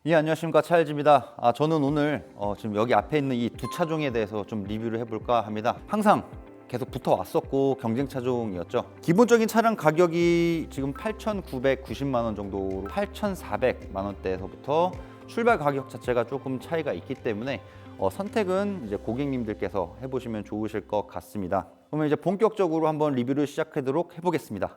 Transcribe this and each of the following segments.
예, 안녕하십니까, 차일지입니다. 저는 오늘 지금 여기 앞에 있는 이 두 차종에 대해서 좀 리뷰를 해볼까 합니다. 항상 계속 붙어왔었고 경쟁 차종이었죠. 기본적인 차량 가격이 지금 8,990만 원 정도로 8,400만 원대에서부터 출발 가격 자체가 조금 차이가 있기 때문에 선택은 이제 고객님들께서 해보시면 좋으실 것 같습니다. 그러면 이제 본격적으로 한번 리뷰를 시작하도록 해보겠습니다.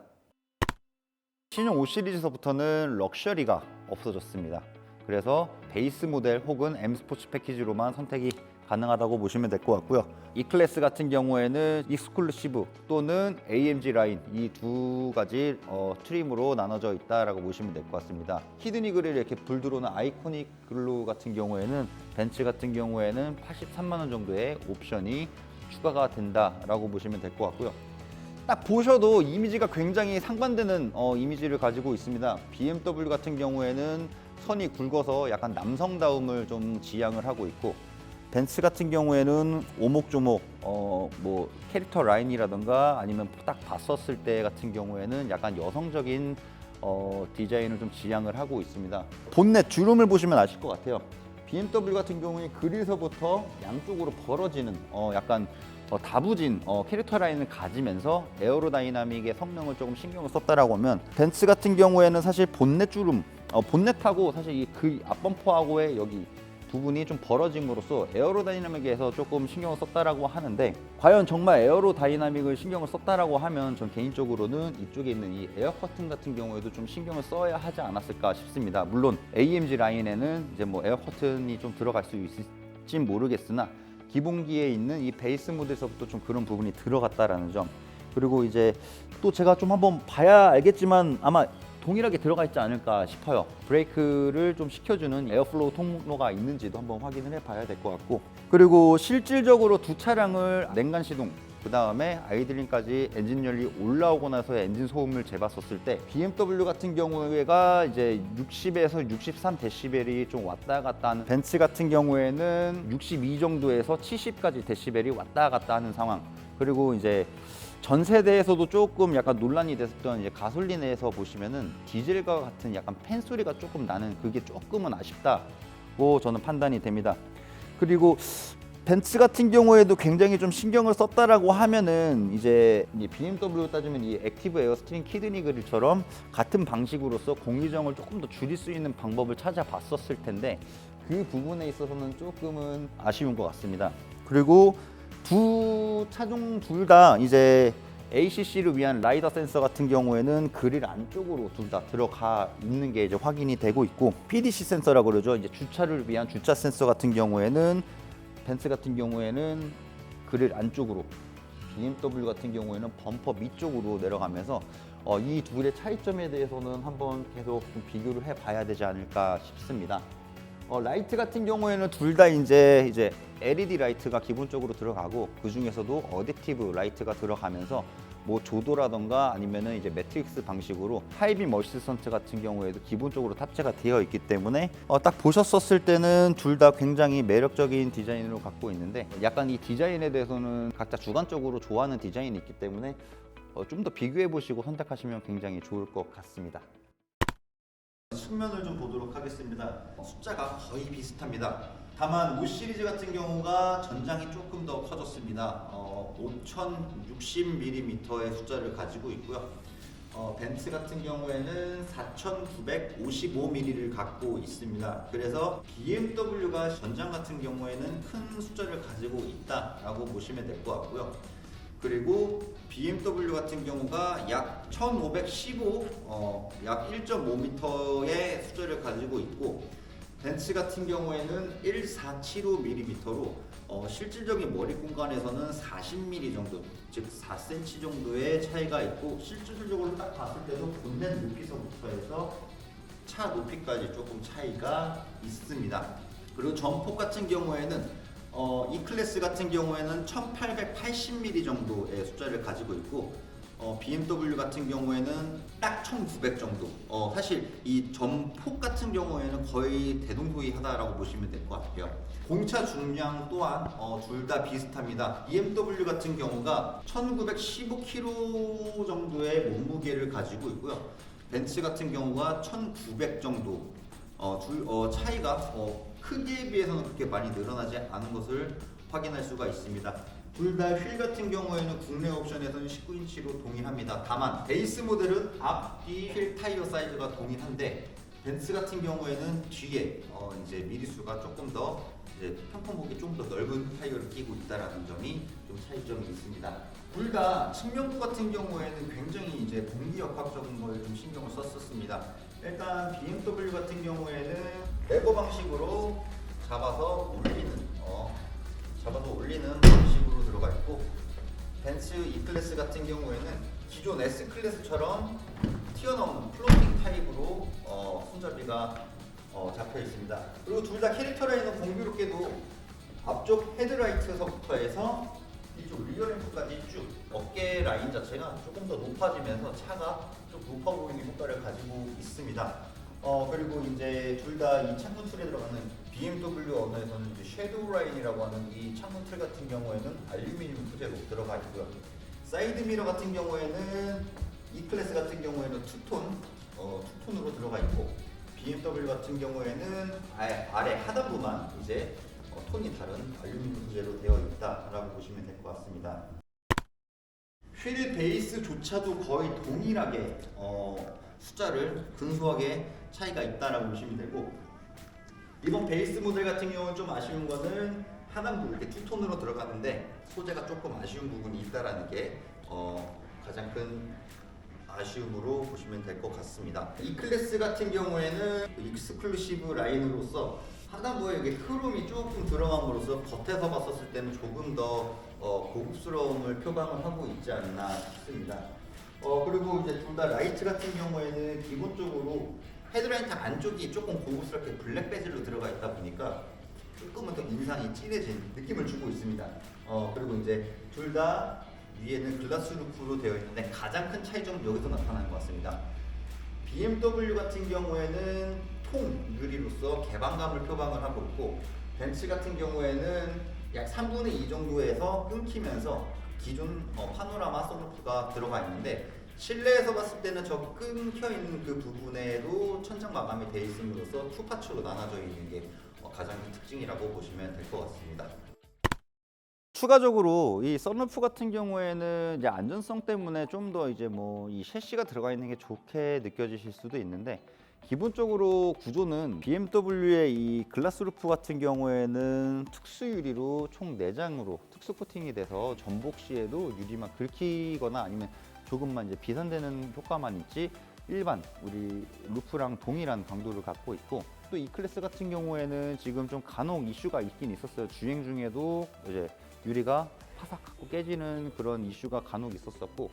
신형 5 시리즈서부터는 럭셔리가 없어졌습니다. 그래서 베이스 모델 혹은 M 스포츠 패키지로만 선택이 가능하다고 보시면 될 것 같고요. E 클래스 같은 경우에는 익스클루시브 또는 AMG 라인 이 두 가지 트림으로 나눠져 있다라고 보시면 될 것 같습니다. 히드니 그릴 이렇게 불 들어오는 아이코닉 글루 같은 경우에는 벤츠 같은 경우에는 83만 원 정도의 옵션이 추가가 된다라고 보시면 될 것 같고요. 딱 보셔도 이미지가 굉장히 상반되는 이미지를 가지고 있습니다. BMW 같은 경우에는 선이 굵어서 약간 남성다움을 좀 지향을 하고 있고, 벤츠 같은 경우에는 오목조목 뭐 캐릭터 라인이라던가 아니면 딱 봤었을 때 같은 경우에는 약간 여성적인 디자인을 좀 지향을 하고 있습니다. 본넷 주름을 보시면 아실 것 같아요. BMW 같은 경우에 그릴서부터 양쪽으로 벌어지는 약간 다부진 캐릭터 라인을 가지면서 에어로다이나믹의 성능을 조금 신경을 썼다라고 하면, 벤츠 같은 경우에는 사실 본넷 주름, 본넷하고 사실 그 앞범퍼하고의 여기 부분이 좀 벌어짐으로써 에어로다이나믹에서 조금 신경을 썼다라고 하는데, 과연 정말 에어로다이나믹을 신경을 썼다라고 하면 전 개인적으로는 이쪽에 있는 이 에어 커튼 같은 경우에도 좀 신경을 써야 하지 않았을까 싶습니다. 물론 AMG 라인에는 이제 뭐 에어 커튼이 좀 들어갈 수 있을진 모르겠으나 기본기에 있는 이 베이스 모드에서부터 좀 그런 부분이 들어갔다라는 점, 그리고 이제 또 제가 좀 한번 봐야 알겠지만 아마 동일하게 들어가 있지 않을까 싶어요. 브레이크를 좀 식혀주는 에어플로우 통로가 있는지도 한번 확인을 해봐야 될 것 같고, 그리고 실질적으로 두 차량을 냉간 시동 그 다음에 아이들링까지 엔진 열이 올라오고 나서의 엔진 소음을 재봤었을 때 BMW 같은 경우가 이제 60에서 63 데시벨이 좀 왔다 갔다 하는, 벤츠 같은 경우에는 62 정도에서 70까지 데시벨이 왔다 갔다 하는 상황, 그리고 이제 전 세대에서도 조금 약간 논란이 됐었던 이제 가솔린에서 보시면은 디젤과 같은 약간 팬 소리가 조금 나는, 그게 조금은 아쉽다고 저는 판단이 됩니다. 그리고 벤츠 같은 경우에도 굉장히 좀 신경을 썼다라고 하면은 이제 BMW 따지면 이 액티브 에어스트림 키드니 그릴처럼 같은 방식으로서 공기정을 조금 더 줄일 수 있는 방법을 찾아봤었을 텐데 그 부분에 있어서는 조금은 아쉬운 것 같습니다. 그리고 두 차종 둘 다 이제 ACC를 위한 라이더 센서 같은 경우에는 그릴 안쪽으로 둘 다 들어가 있는 게 이제 확인이 되고 있고, PDC 센서라고 그러죠. 이제 주차를 위한 주차 센서 같은 경우에는 벤츠 같은 경우에는 그릴 안쪽으로, BMW 같은 경우에는 범퍼 밑쪽으로 내려가면서 이 둘의 차이점에 대해서는 한번 계속 좀 비교를 해봐야 되지 않을까 싶습니다. 라이트 같은 경우에는 둘 다 이제 LED 라이트가 기본적으로 들어가고, 그 중에서도 어댑티브 라이트가 들어가면서 뭐 조도라던가 아니면은 이제 매트릭스 방식으로 하이빔 어시스턴트 같은 경우에도 기본적으로 탑재가 되어 있기 때문에 딱 보셨었을 때는 둘 다 굉장히 매력적인 디자인으로 갖고 있는데, 약간 이 디자인에 대해서는 각자 주관적으로 좋아하는 디자인이 있기 때문에 좀 더 비교해 보시고 선택하시면 굉장히 좋을 것 같습니다. 측면을 좀 보도록 하겠습니다. 숫자가 거의 비슷합니다. 다만 5 시리즈 같은 경우가 전장이 조금 더 커졌습니다. 5060mm의 숫자를 가지고 있고요. 벤츠 같은 경우에는 4955mm를 갖고 있습니다. 그래서 BMW가 전장 같은 경우에는 큰 숫자를 가지고 있다라고 보시면 될 것 같고요. 그리고 BMW 같은 경우가 약 1515, 약 1.5m의 숫자를 가지고 있고, 벤츠 같은 경우에는 1475mm로 실질적인 머리 공간에서는 40mm 정도, 즉 4cm 정도의 차이가 있고, 실질적으로 딱 봤을 때도 본넷 높이서부터 해서 차 높이까지 조금 차이가 있습니다. 그리고 전폭 같은 경우에는 E 클래스 같은 경우에는 1880mm 정도의 숫자를 가지고 있고, BMW 같은 경우에는 딱 1900 정도. 사실 이 전폭 같은 경우에는 거의 대동소이하다라고 보시면 될 것 같아요. 공차 중량 또한 둘 다 비슷합니다. BMW 같은 경우가 1915kg 정도의 몸무게를 가지고 있고요. 벤츠 같은 경우가 1900 정도 차이가 크기에 비해서는 그렇게 많이 늘어나지 않은 것을 확인할 수가 있습니다. 둘 다 휠 같은 경우에는 국내 옵션에서는 19인치로 동일합니다. 다만 베이스 모델은 앞뒤 휠 타이어 사이즈가 동일한데 벤츠 같은 경우에는 뒤에 이제 미리수가 조금 더 이제 편편목이 좀 더 넓은 타이어를 끼고 있다라는 점이 좀 차이점이 있습니다. 둘 다 측면부 같은 경우에는 굉장히 이제 공기역학적인 걸 좀 신경을 썼었습니다. 일단 BMW 같은 경우에는 레버 방식으로 잡아서 올리는 방식으로 들어가 있고, 벤츠 E클래스 같은 경우에는 기존 S클래스처럼 튀어나오는 플로팅 타입으로 손잡이가 잡혀 있습니다. 그리고 둘 다 캐릭터 라인은 공교롭게도 앞쪽 헤드라이트서부터 해서 이쪽 리어램프까지 쭉 어깨 라인 자체가 조금 더 높아지면서 차가 좀 높아 보이는 효과를 가지고 있습니다. 그리고 이제 둘 다 이 창문 틀에 들어가는 BMW 언어에서는 이제 섀도우 라인이라고 하는 이 창문 틀 같은 경우에는 알루미늄 소재로 들어가 있고요. 사이드 미러 같은 경우에는 E클래스 같은 경우에는 투톤으로 들어가 있고, BMW 같은 경우에는 아래 하단부만 이제 톤이 다른 알루미늄 소재로 되어 있다라고 보시면 될 것 같습니다. 휠 베이스조차도 거의 동일하게 숫자를 근소하게 차이가 있다라고 보시면 되고, 이번 베이스 모델 같은 경우는 좀 아쉬운 거는 하단부 이렇게 투톤으로 들어가는데 소재가 조금 아쉬운 부분이 있다라는 게 가장 큰 아쉬움으로 보시면 될 것 같습니다. E클래스 같은 경우에는 익스클루시브 라인으로서 하단부에 이게 크롬이 조금 들어감으로써 겉에서 봤었을 때는 조금 더 고급스러움을 표방을 하고 있지 않나 싶습니다. 그리고 이제 둘 다 라이트 같은 경우에는 기본적으로 헤드라이트 안쪽이 조금 고급스럽게 블랙 베젤로 들어가 있다 보니까 조금은 더 인상이 진해진 느낌을 주고 있습니다. 그리고 이제 둘 다 위에는 글라스 루프로 되어 있는데 가장 큰 차이점은 여기서 나타나는 것 같습니다. BMW 같은 경우에는 통 유리로서 개방감을 표방을 하고 있고, 벤츠 같은 경우에는 약 3분의 2 정도에서 끊기면서 기존 파노라마 선루프가 들어가 있는데, 실내에서 봤을 때는 저 끊겨 있는 그 부분에도 천장 마감이 되어 있음으로써 투 파츠로 나눠져 있는 게 가장 큰 특징이라고 보시면 될 것 같습니다. 추가적으로 이 썬루프 같은 경우에는 이제 안전성 때문에 좀 더 이제 뭐 이 셰시가 들어가 있는 게 좋게 느껴지실 수도 있는데, 기본적으로 구조는 BMW의 이 글라스 루프 같은 경우에는 특수 유리로 총 4장으로 특수 코팅이 돼서 전복 시에도 유리만 긁히거나 아니면 조금만 이제 비산되는 효과만 있지 일반 우리 루프랑 동일한 강도를 갖고 있고, 또 E클래스 같은 경우에는 지금 좀 간혹 이슈가 있긴 있었어요. 주행 중에도 이제 유리가 파삭하고 깨지는 그런 이슈가 간혹 있었었고,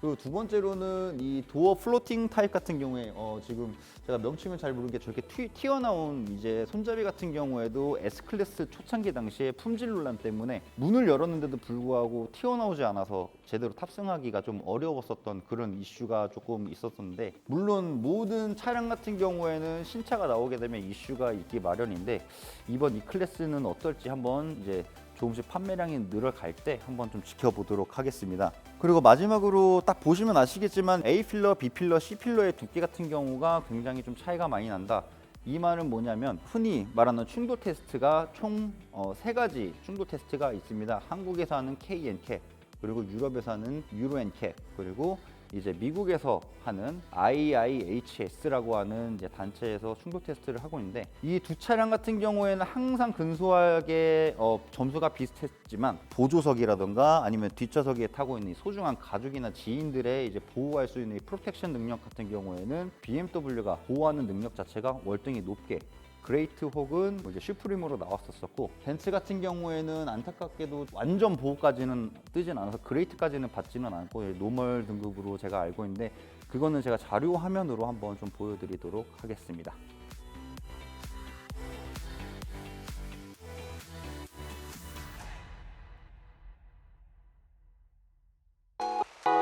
그리고 두 번째로는 이 도어 플로팅 타입 같은 경우에 지금 제가 명칭을 잘 모르게 저렇게 튀어나온 이제 손잡이 같은 경우에도 S클래스 초창기 당시에 품질 논란 때문에 문을 열었는데도 불구하고 튀어나오지 않아서 제대로 탑승하기가 좀 어려웠었던 그런 이슈가 조금 있었는데, 물론 모든 차량 같은 경우에는 신차가 나오게 되면 이슈가 있기 마련인데 이번 E클래스는 어떨지 한번 이제 조금씩 판매량이 늘어갈 때 한번 좀 지켜보도록 하겠습니다. 그리고 마지막으로 딱 보시면 아시겠지만 A 필러, B 필러, C 필러의 두께 같은 경우가 굉장히 좀 차이가 많이 난다. 이 말은 뭐냐면 흔히 말하는 충돌 테스트가 총 3가지 충돌 테스트가 있습니다. 한국에서 하는 KNCAP, 그리고 유럽에서 하는 유로NCAP, 그리고 이제 미국에서 하는 IIHS라고 하는 이제 단체에서 충돌 테스트를 하고 있는데, 이 두 차량 같은 경우에는 항상 근소하게 점수가 비슷했지만 보조석이라던가 아니면 뒷좌석에 타고 있는 소중한 가족이나 지인들의 이제 보호할 수 있는 프로텍션 능력 같은 경우에는 BMW가 보호하는 능력 자체가 월등히 높게 그레이트 혹은 이제 슈프림으로 나왔었고, 벤츠 같은 경우에는 안타깝게도 완전 보호까지는 뜨진 않아서 그레이트까지는 받지는 않고 노멀 등급으로 제가 알고 있는데, 그거는 제가 자료 화면으로 한번 좀 보여드리도록 하겠습니다.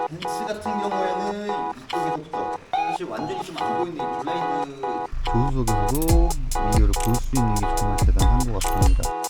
벤츠 같은 경우에는 이쪽에서부터 사실 완전히 좀 안 보이는 이 블라인드 조수석에서도 미디어를 볼 수 있는 게 정말 대단한 것 같습니다.